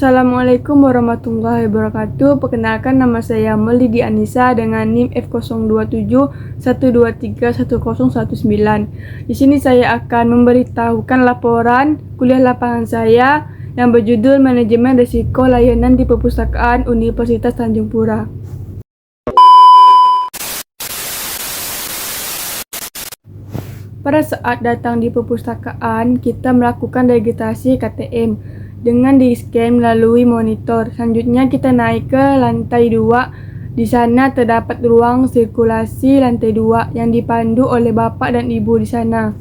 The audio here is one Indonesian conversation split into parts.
Assalamualaikum warahmatullahi wabarakatuh. Perkenalkan, nama saya Melidi Anissa dengan NIM F02712310119. Di sini saya akan memberitahukan laporan kuliah lapangan saya yang berjudul Manajemen Risiko Layanan di Perpustakaan Universitas Tanjung Pura. Pada saat datang di perpustakaan, kita melakukan registrasi KTM dengan di-scan melalui monitor. Selanjutnya kita naik ke lantai 2. Di sana terdapat ruang sirkulasi lantai 2 yang dipandu oleh bapak dan ibu di sana.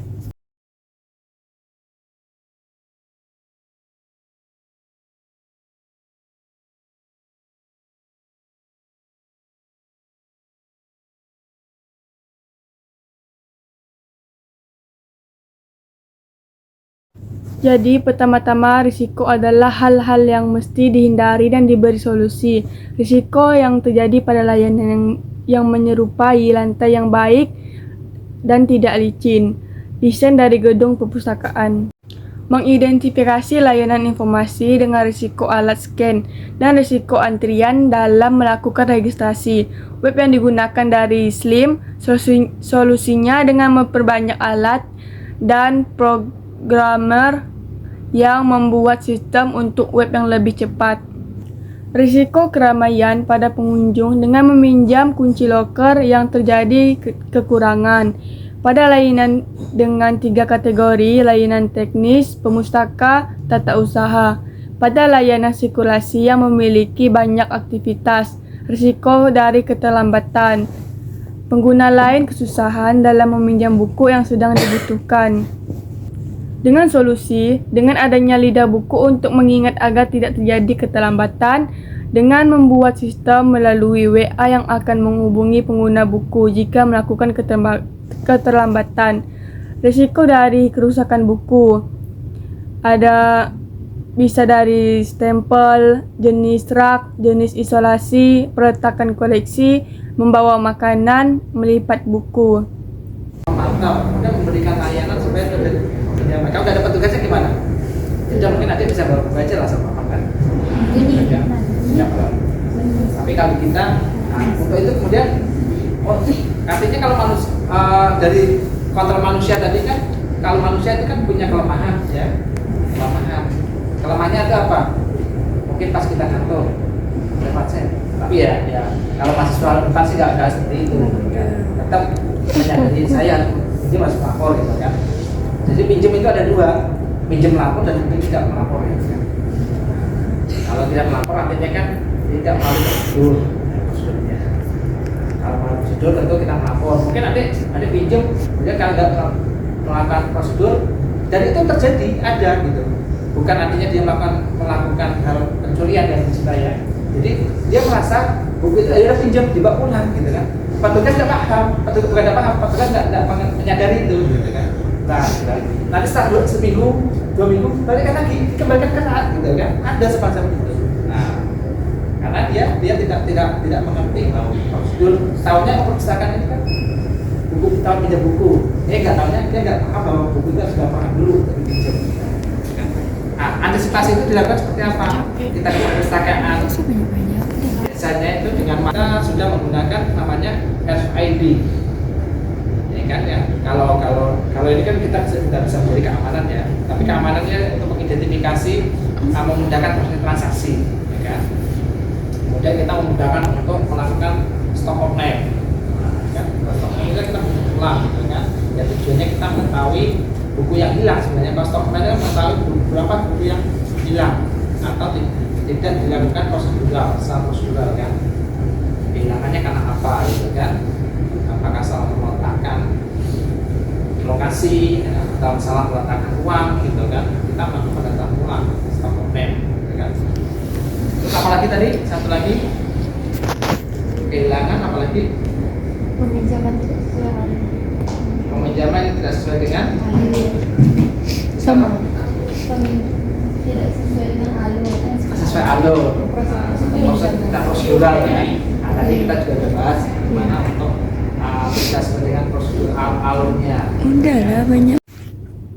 Jadi, pertama-tama risiko adalah hal-hal yang mesti dihindari dan diberi solusi. Risiko yang terjadi pada layanan yang menyerupai lantai yang baik dan tidak licin. Desain dari gedung perpustakaan. Mengidentifikasi layanan informasi dengan risiko alat scan dan risiko antrian dalam melakukan registrasi. Web yang digunakan dari SLIM, solusinya dengan memperbanyak alat dan programmer yang membuat sistem untuk web yang lebih cepat. Risiko keramaian pada pengunjung dengan meminjam kunci loker yang terjadi kekurangan. Pada layanan dengan 3 kategori, layanan teknis, pemustaka, tata usaha. Pada layanan sirkulasi yang memiliki banyak aktivitas, risiko dari keterlambatan. Pengguna lain kesusahan dalam meminjam buku yang sedang dibutuhkan. Dengan solusi, dengan adanya lidah buku untuk mengingat agar tidak terjadi keterlambatan, dengan membuat sistem melalui WA yang akan menghubungi pengguna buku jika melakukan keterlambatan. Risiko dari kerusakan buku bisa dari stempel, jenis rak, jenis isolasi, peletakan koleksi, membawa makanan, melipat buku. Mantap, udah memberikan layanan supaya ya, mereka udah dapat tugasnya gimana? Udah mungkin nanti bisa baca lah sama apa kan? Ya, tapi kalau kita untuk itu kemudian artinya kalau manusia dari kontrol manusia tadi kan, kalau manusia itu kan punya kelemahan ya, kelemahannya itu apa? Mungkin pas kita kantor lewat saya, tapi ya kalau mahasiswa depan sih nggak seperti itu, tetap menyadari saya ini masuk lapor gitu kan. Jadi pinjam itu ada 2, pinjam melapor dan pinjam tidak melapor ya. Kalau tidak melapor artinya kan tidak melalui prosedurnya. Kalau melalui prosedur tentu kita melapor. Mungkin ada pinjam, kemudian kalau tidak melakukan prosedur dan itu terjadi ada gitu. Bukan artinya dia melakukan hal pencurian yang disita ya. Jadi dia merasa buku itu akhirnya pinjam dibawa pulang gitu kan. Petugas tidak paham, petugas tidak menyadari itu gitu kan. Nah, nanti setelah seminggu, 2 minggu, balikan lagi, kembalikan ke saat gitu kan, ada semacam itu. Nah, karena dia tidak mengerti bahwa prosedur tahunya perpustakaan ini kan buku tahun pinjam buku, dia nggak paham bahwa buku itu sudah paham dulu tapi pinjam. Nah, antisipasi itu dilakukan seperti apa? Kita ke perpustakaan. Biasanya itu dengan mata sudah menggunakan namanya RFID. Kan ya, kalau ini kan kita tidak bisa memberi keamanan ya, tapi keamanannya untuk mengidentifikasi memudahkan proses transaksi, ya kan. Kemudian kita memudahkan untuk melakukan stock online, kan. Stock online kita ulang, gitu kan. Ya tujuannya kita mengetahui buku yang hilang sebenarnya. Kalau stock online kita mengetahui berapa buku yang hilang atau tidak dilakukan prosedural kan. Kehilangannya karena apa, gitu kan? Apakah salah meletakkan lokasi atau salah meletakkan uang gitu kan, kita melakukan pendataan ulang stock online gitu kan. Terus apalagi tadi satu lagi kehilangan, apalagi peminjaman yang tidak sesuai dengan sesuai alur maksud kita prosedural ya. Nah, tadi kita juga bahas gimana untuk tidak sesuai dengan prosedur alurnya. Enggak lah, banyak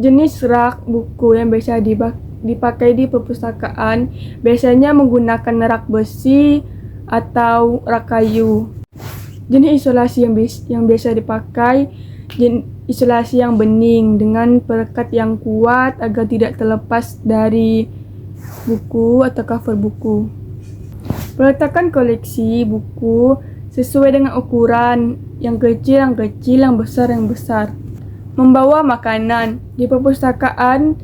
jenis rak buku yang bisa dipakai di perpustakaan biasanya menggunakan rak besi atau rak kayu. Jenis isolasi yang biasa dipakai isolasi yang bening dengan perekat yang kuat agar tidak terlepas dari buku atau cover buku. Peletakan koleksi buku sesuai dengan ukuran, yang kecil, yang besar, Membawa makanan. Di perpustakaan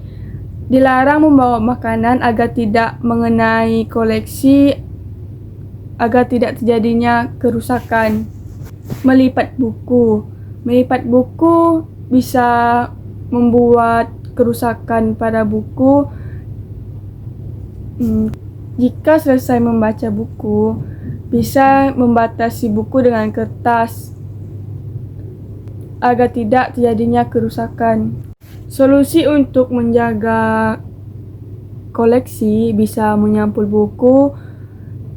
dilarang membawa makanan agar tidak mengenai koleksi, agar tidak terjadinya kerusakan. Melipat buku bisa membuat kerusakan pada buku. Jika selesai membaca buku, bisa membatasi buku dengan kertas agar tidak terjadinya kerusakan. Solusi untuk menjaga koleksi bisa menyampul buku,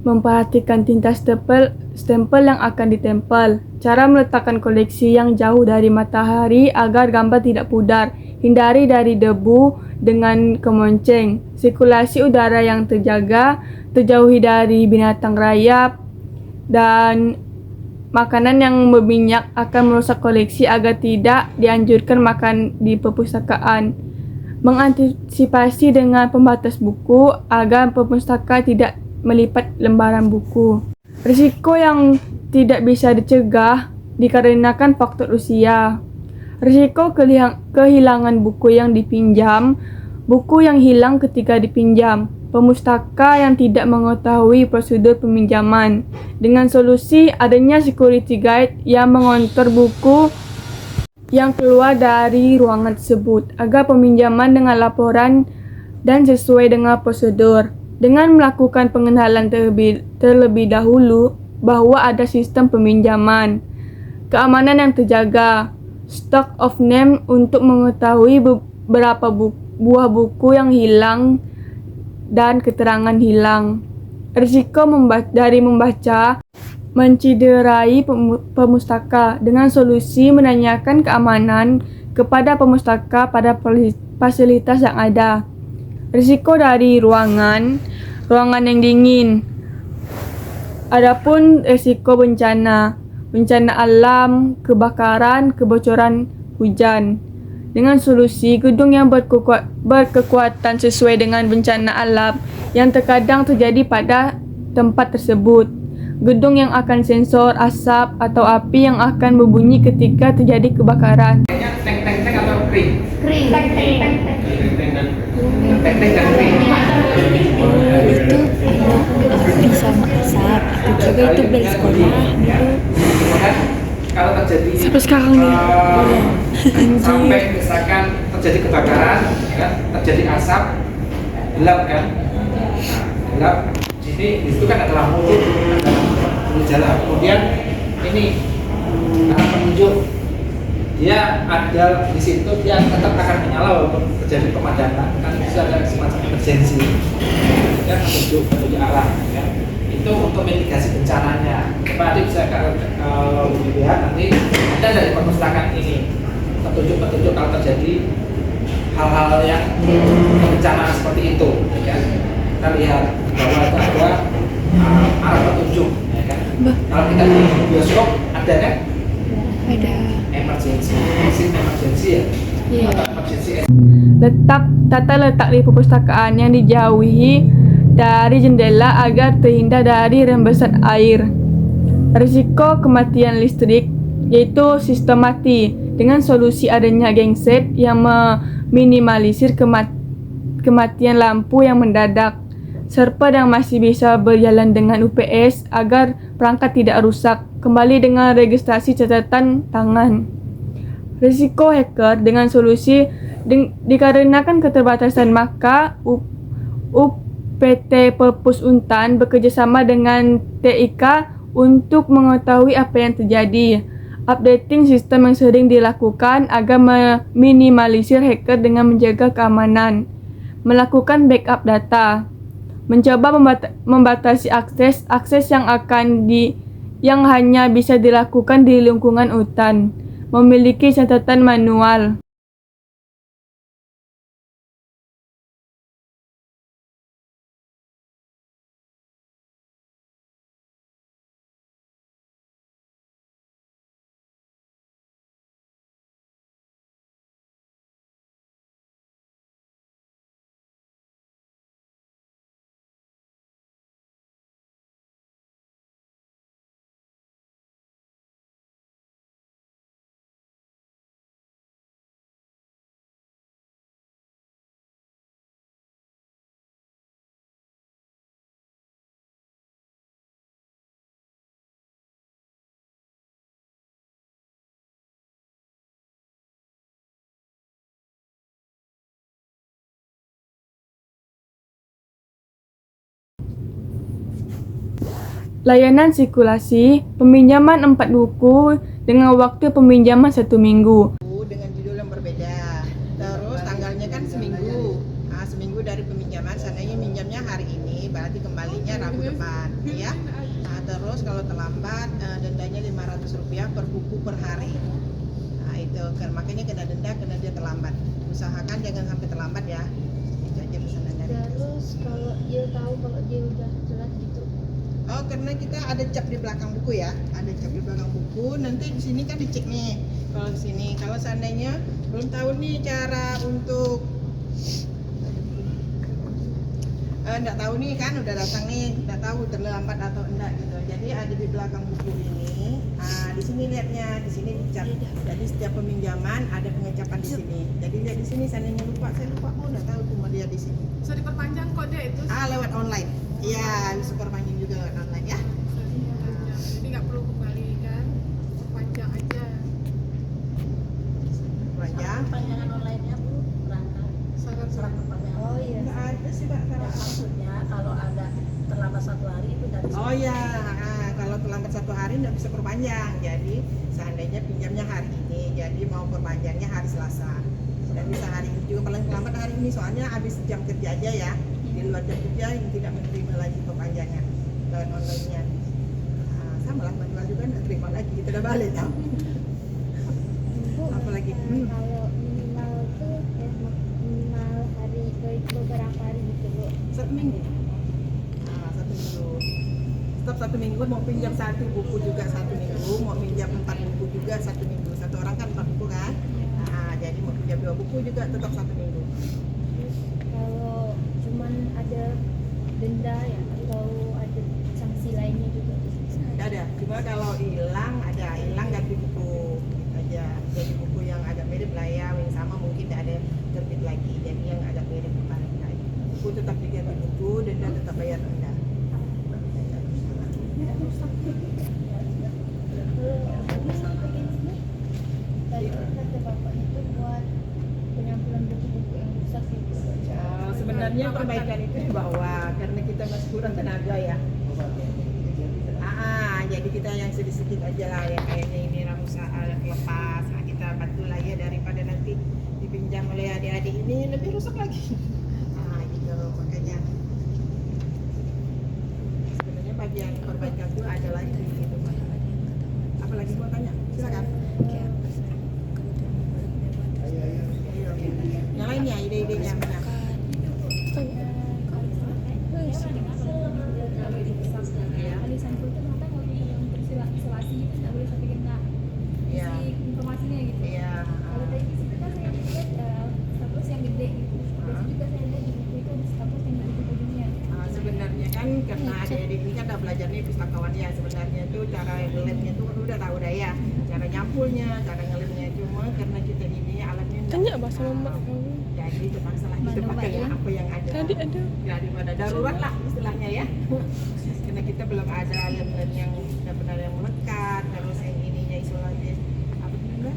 memperhatikan tinta stempel yang akan ditempel, cara meletakkan koleksi yang jauh dari matahari agar gambar tidak pudar, hindari dari debu dengan kemonceng, sirkulasi udara yang terjaga, terjauhi dari binatang rayap, dan makanan yang berminyak akan merusak koleksi agar tidak dianjurkan makan di perpustakaan. Mengantisipasi dengan pembatas buku agar perpustakaan tidak melipat lembaran buku. Risiko yang tidak bisa dicegah dikarenakan faktor usia. Risiko kehilangan buku yang dipinjam, buku yang hilang ketika dipinjam, pemustaka yang tidak mengetahui prosedur peminjaman. Dengan solusi adanya security guide yang mengontrol buku yang keluar dari ruangan tersebut agar peminjaman dengan laporan dan sesuai dengan prosedur. Dengan melakukan pengenalan terlebih dahulu bahwa ada sistem peminjaman, keamanan yang terjaga, stock of name untuk mengetahui beberapa buah buku yang hilang dan keterangan hilang. Risiko dari membaca menciderai pemustaka dengan solusi menanyakan keamanan kepada pemustaka pada fasilitas yang ada. Risiko dari ruangan yang dingin. Adapun risiko bencana alam, kebakaran, kebocoran hujan. Dengan solusi gedung yang berkekuatan sesuai dengan bencana alam yang terkadang terjadi pada tempat tersebut. Gedung yang akan sensor asap atau api yang akan berbunyi ketika terjadi kebakaran. Tank atau kering? Tank dan kering. Itu api sama asap, itu juga itu bel sekolah. Kemudian kalau terjadi Sampai sekarang nih. sampai misalkan terjadi kebakaran, ya, terjadi asap, gelap kan? Nah, gelap. Sini itu kan ada lampu jalan. Kemudian ini penunjuk, dia ada di situ, dia tetap akan menyala walaupun terjadi pemadaman. Kan itu ada semacam emergency. Ya, penunjuk arah. Ya. Itu untuk mitigasi bencananya. Nanti bisa kalau dilihat nanti ada dari perpustakaan ini petunjuk kalau terjadi hal-hal yang bencana seperti itu. Ya. Kita lihat bahwa itu ada arah petunjuk. Ya kan? Kalau kita di bioskop ada kan? Ada. Emergency ya. Iya. Emergency. Tata letak di perpustakaan yang dijauhi dari jendela agar terhindar dari rembesan air. Risiko kematian listrik yaitu sistem mati dengan solusi adanya genset yang meminimalisir kematian lampu yang mendadak, serta yang masih bisa berjalan dengan UPS agar perangkat tidak rusak, kembali dengan registrasi catatan tangan. Risiko hacker dengan solusi dikarenakan keterbatasan, maka PT Perpus Untan bekerjasama dengan TIK untuk mengetahui apa yang terjadi. Updating sistem yang sering dilakukan agar meminimalisir hacker dengan menjaga keamanan. Melakukan backup data. Mencoba membatasi akses yang hanya bisa dilakukan di lingkungan hutan. Memiliki catatan manual. layanan sirkulasi, peminjaman 4 buku dengan waktu peminjaman 1 minggu. Dengan judul yang berbeda. Terus tanggalnya kan seminggu. Nah, seminggu dari peminjaman, seandainya minjamnya hari ini, berarti kembalinya Rabu depan, ya. Nah, terus kalau terlambat dendanya Rp500 per buku per hari. Nah, itu makanya kena denda karena dia terlambat. Usahakan jangan sampai terlambat ya. Itu aja pesanan dari kita. Terus kalau dia tahu kalau dia udah telat gitu. Oh, karena kita ada cap di belakang buku ya, ada cap di belakang buku. Nanti di sini kan dicek nih. Kalau di sini, kalau seandainya belum tahu nih cara untuk enggak tahu nih kan udah datang nih, enggak tahu terlambat atau enggak gitu. Jadi ada di belakang buku ini. Di sini lihatnya, di sini dicap. Jadi setiap peminjaman ada pengecapan di sini. Jadi lihat di sini, seandainya lupa, saya lupa, enggak tahu cuma lihat di sini. Bisa diperpanjang kok deh itu. Lewat online. Iya, bisa perpanjang juga lewat online ya. Jadi nggak perlu kembali kan, perpanjang aja. Perpanjang. Perpanjangan online-nya Bu, berangkat Syarat surat perpanjangan. Oh iya. Enggak ada sih Pak. Ya, maksudnya kalau ada terlambat 1 hari itu dari Oh ya, kalau terlambat 1 hari nggak bisa perpanjang. Jadi seandainya pinjamnya hari ini, jadi mau perpanjangnya hari Selasa. Dan bisa hari ini juga, paling terlambat hari ini soalnya habis jam kerja aja ya. Di luar jam kerja yang tidak menerima lagi perpanjangan lewat online-nya. Sama lah manual juga nggak terima lagi, kita udah balik tau. Bu, Apalagi? kalau minimal tuh minimal hari beberapa hari gitu Bu. 1 minggu. 1 minggu. Stop 1 minggu, mau pinjam 1 buku juga 1 minggu, mau pinjam 4 buku juga 1 minggu. Satu orang kan 4 buku kan? Jadi mau pinjam 2 buku juga tetap 1 minggu. Terus kalau cuman ada denda ya atau ada sanksi lainnya juga. Nggak ada, cuma kalau hilang ganti buku gitu aja. Jadi buku yang agak mirip lah ya, yang sama mungkin nggak ada terbit lagi. Jadi yang agak mirip paling baik. Buku tetap diganti buku, denda tetap bayar denda. Tadi kata bapak itu buat penyampulan buku-buku yang rusak gitu. Sebenarnya perbaikan itu di bawah karena kita masih kurang tenaga ya. Jadi kita yang sedikit aja lah yang kayaknya ini rusak lepas. Kita bantu lah ya daripada nanti dipinjam oleh adik-adik ini lebih rusak lagi. Gitu makanya. Sebenarnya bagian perbaikan itu ada lagi gitu. Apalagi mau tanya? Silakan. Yang lainnya ide-idenya mana? Alisan itu kenapa kalau yang berisolasi itu nggak boleh sampai kena Iya. isi informasinya gitu. Iya. Kalau tadi di situ kan saya lihat status yang gede gitu. Terus juga saya lihat di buku itu ada status yang di ujungnya. Sebenarnya kan karena adik-adik ini kan udah belajarnya pustakawan ya, sebenarnya itu cara ngelemnya itu kan udah tahu dah ya, cara nyampulnya, cara ngelemnya, cuma karena kita ini alatnya Tanya bahasa mama. jadi terpaksa lah kita pakai apa yang ada. Tadi ada. Daripada darurat lah istilahnya ya. Karena kita belum ada lem yang benar-benar yang melekat, terus yang ininya isolasi apa juga?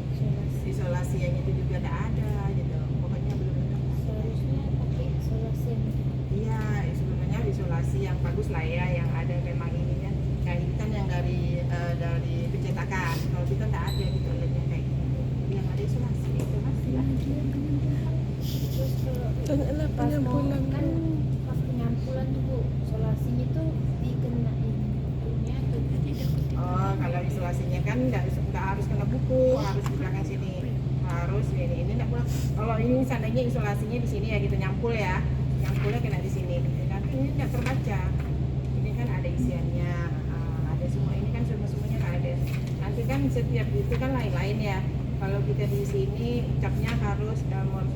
Isolasi yang itu juga tidak ada gitu. Pokoknya belum lengkap. Seharusnya pakai isolasi yang Iya, sebenarnya isolasi yang bagus lah ya, yang ada memang ininya. Kayak ini kan yang dari pencetakan. Kalau kita tidak ada gitu lemnya kayak gitu. Yang ada isolasi lah. terus Tanyalah pas mau penyampulan. kan pas penyampulan tuh Bu, isolasinya tuh dikenain bukunya atau tidak? Oh, kalau isolasinya kan nggak harus kena buku, harus di belakang sini, harus ini nggak boleh. Kalau ini seandainya isolasinya di sini ya kita nyampul ya, nyampulnya kena di sini. Nanti ini nggak terbaca. Ini kan ada isiannya, ada semua ini kan semuanya ada. Nanti kan setiap itu kan lain-lain ya. Kalau kita di sini capnya harus nomor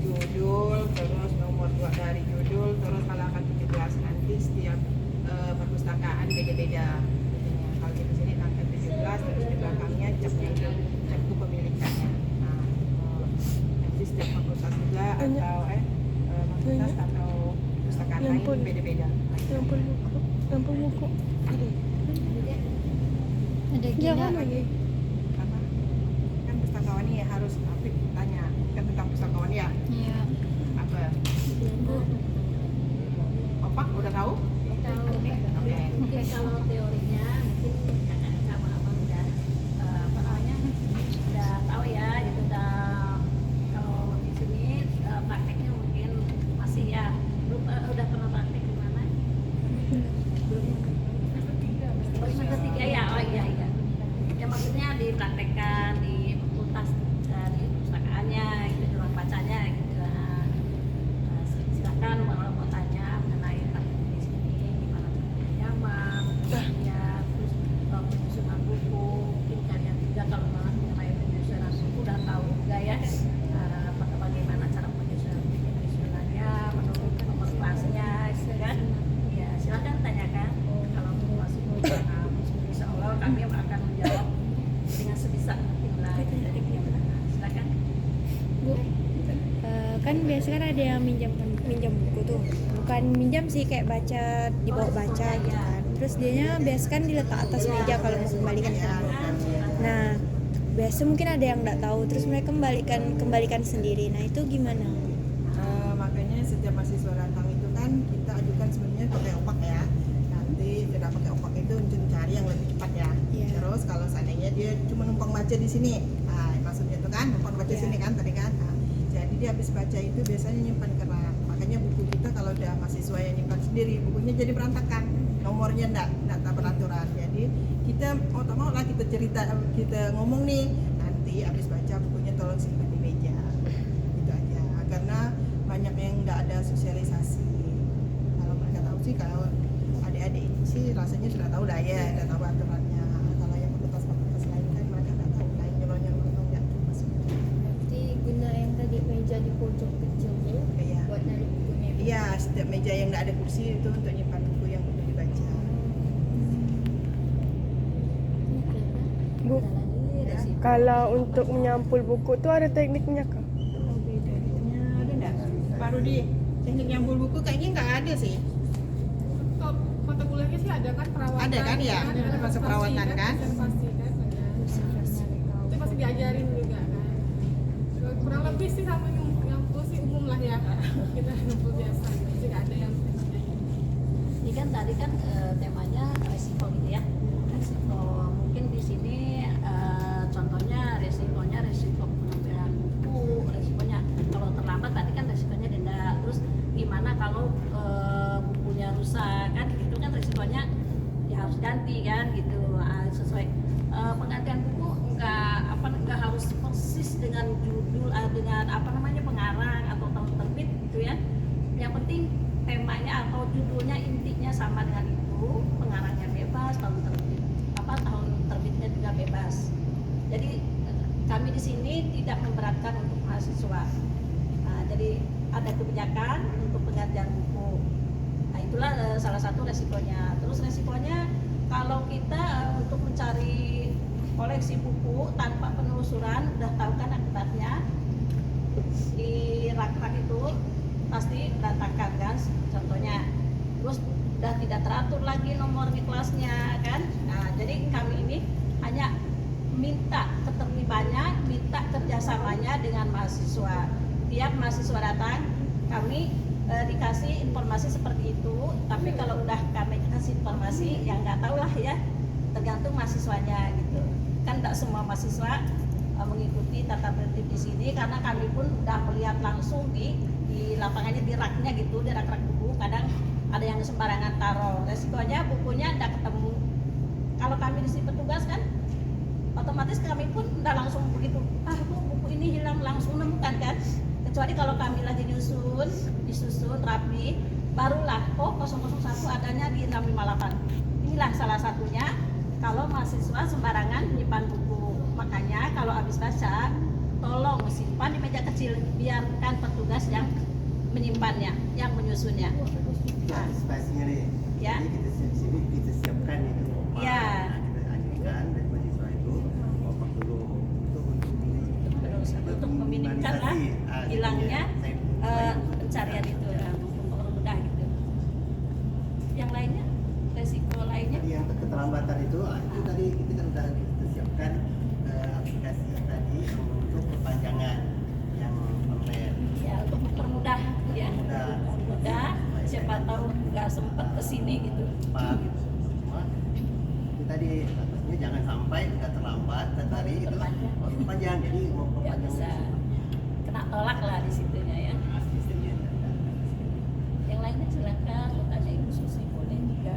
judul, terus nomor 2 dari judul, terus halaman 17 nanti setiap perpustakaan beda-beda. Kalau di sini angka 17 terus di belakangnya capnya itu cap kepemilikannya. Nanti setiap fakultas juga atau fakultas atau perpustakaan lain beda-beda. Nyampul buku. Nyampul buku. Ada Jangan gila lagi. Apa? Kan pustakawan ya harus Afif tanya kan tentang pustakawan ya. Iya. Apa? Opak udah tahu? Tahu. Oke. kalau teorinya mungkin kakak sama abang udah apa namanya udah tahu ya gitu, udah kalau di sini prakteknya mungkin masih ya belum udah pernah praktek di mana? Belum. Oh, semester 3 ya, oh iya iya. Ya maksudnya dipraktekkan di fakultas dari perpustakaannya, gitu, ruang bacanya gitu. Nah, silakan kalau mau tanya mengenai praktek di sini gimana nyaman, ya terus penyusunan buku, mungkin kalian juga kalau mengenai penyusunan buku udah tahu juga ya bagaimana cara penyusunannya, menurut nomor kelasnya, gitu kan? Ya silakan tanyakan kalau masih mau paham. Insya Allah kami akan menjawab dengan sebisa mungkin lah. Silakan. Bu, kan biasa kan ada yang minjam buku tuh, bukan minjam sih, kayak baca, dibawa baca gitu kan. Terus dianya biasa kan diletak atas meja kalau mau kembalikan kan. Nah biasa mungkin ada yang nggak tahu, terus mereka kembalikan sendiri. Nah itu gimana? Makanya setiap mahasiswa datang itu kan kita ajukan sebenarnya pakai opak ya. Nanti tidak pakai opak itu untuk cari yang lebih cepat ya. Iya. Terus kalau seandainya dia cuma numpang baca di sini, nah maksudnya itu kan numpang baca Iya. sini kan tadi kan. Nah, jadi dia habis baca itu biasanya nyimpan ke rak. Makanya buku kita kalau udah mahasiswa yang nyimpan sendiri, bukunya jadi berantakan, nomornya enggak beraturan. Jadi kita mau lah kita cerita, kita ngomong nih, nanti habis baca bukunya tolong simpan di meja. Gitu aja. Karena banyak yang nggak ada sosialisasi. Kalau mereka tahu sih, kalau adik-adik ini sih rasanya sudah tahu dah ya, udah tahu aturannya. Kalau yang fakultas lain kan mereka nggak tahu, lain nyolong-nyolong nggak tuh maksudnya. Berarti guna yang tadi meja di pojok kecil tuh Iya. buat naruh bukunya. Iya, setiap meja yang nggak ada kursi itu untuk nyimpan buku yang udah dibaca. Bu, kalau untuk menyampul buku tuh ada tekniknya kah? Tekniknya ada nggak? Pak Rudi, teknik nyampul buku kayaknya nggak ada sih. Kalau mata kuliahnya sih ada kan perawatan. Ada kan ya? Ada masa perawatan kan? Observasi kan ada. Itu pasti diajarin juga kan. Kurang lebih sih sama nyampul sih umum lah ya. Kita nyampul biasa gitu. Jadi nggak ada yang tekniknya. Ini kan tadi kan temanya resiko gitu ya. Resiko mungkin di sini contohnya resiko pengambilan buku, resikonya kalau terlambat tadi kan resikonya denda. Terus gimana kalau bukunya rusak kan, itu kan resikonya ya harus ganti kan gitu. Sesuai penggantian buku nggak harus persis dengan judul dengan apa namanya pengarang atau tahun terbit gitu ya. Yang penting temanya atau judulnya intinya sama dengan itu, pengarangnya bebas, tahun terbitnya juga bebas. Jadi kami di sini tidak memberatkan untuk mahasiswa. Nah, jadi ada kebijakan untuk penggantian buku. Nah, itulah salah satu resikonya. Terus resikonya kalau kita untuk mencari koleksi buku tanpa penelusuran, udah tahu kan akibatnya di rak-rak itu pasti berantakan kan contohnya. Terus udah tidak teratur lagi nomor di kelasnya kan. Nah, jadi kami ini hanya minta keterlibatannya, minta kerjasamanya dengan mahasiswa. Tiap mahasiswa datang, kami dikasih informasi seperti itu. Tapi kalau udah kami kasih informasi, yang nggak tahu lah ya, tergantung mahasiswanya gitu. Kan nggak semua mahasiswa mengikuti tata tertib di sini, karena kami pun udah melihat langsung di lapangannya, di raknya gitu, di rak-rak buku. Kadang ada yang sembarangan taruh, resikonya bukunya nggak ketemu. Kalau kami di sini petugas kan, otomatis kami pun udah langsung begitu, buku ini hilang, langsung nemukan kan. Kecuali kalau kami lagi disusun rapi, barulah 001 adanya di 658. Inilah salah satunya kalau mahasiswa sembarangan menyimpan buku. Makanya kalau habis baca, tolong simpan di meja kecil, biarkan petugas yang menyimpannya, yang menyusunnya. Nah, spasinya nih. Ya. Jadi kita siapkan itu. Ya. Kita ajukan dari mahasiswa itu opak dulu Untuk meminimkan lah hilangnya pencarian itu, mempermudah gitu. Yang lainnya, resiko lainnya? yang keterlambatan itu tadi kita kan udah kita siapkan aplikasi tadi untuk perpanjangan yang online. Ya, untuk mempermudah ya. Mudah. Mudah, siapa tahu nggak sempat kesini gitu. Pak, semua tadi batasnya jangan sampai udah terlambat tadi itu perpanjang, jadi mau Ya perpanjang bisa kena tolak lah di situnya ya. sistemnya. Yang lainnya silakan, mau tanya Ibu Susi boleh juga,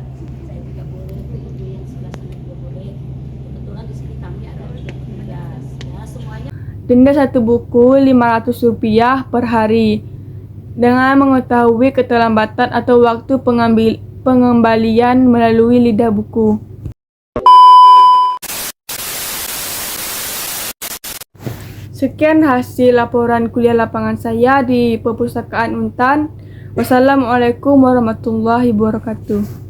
saya juga boleh, Ibu yang sebelah sana juga boleh. Kebetulan di sini kami ada 3 petugas, ya semuanya. Denda satu buku Rp500 per hari. Dengan mengetahui keterlambatan atau waktu pengembalian melalui lidah buku. Sekian hasil laporan kuliah lapangan saya di Perpustakaan Untan. Wassalamualaikum warahmatullahi wabarakatuh.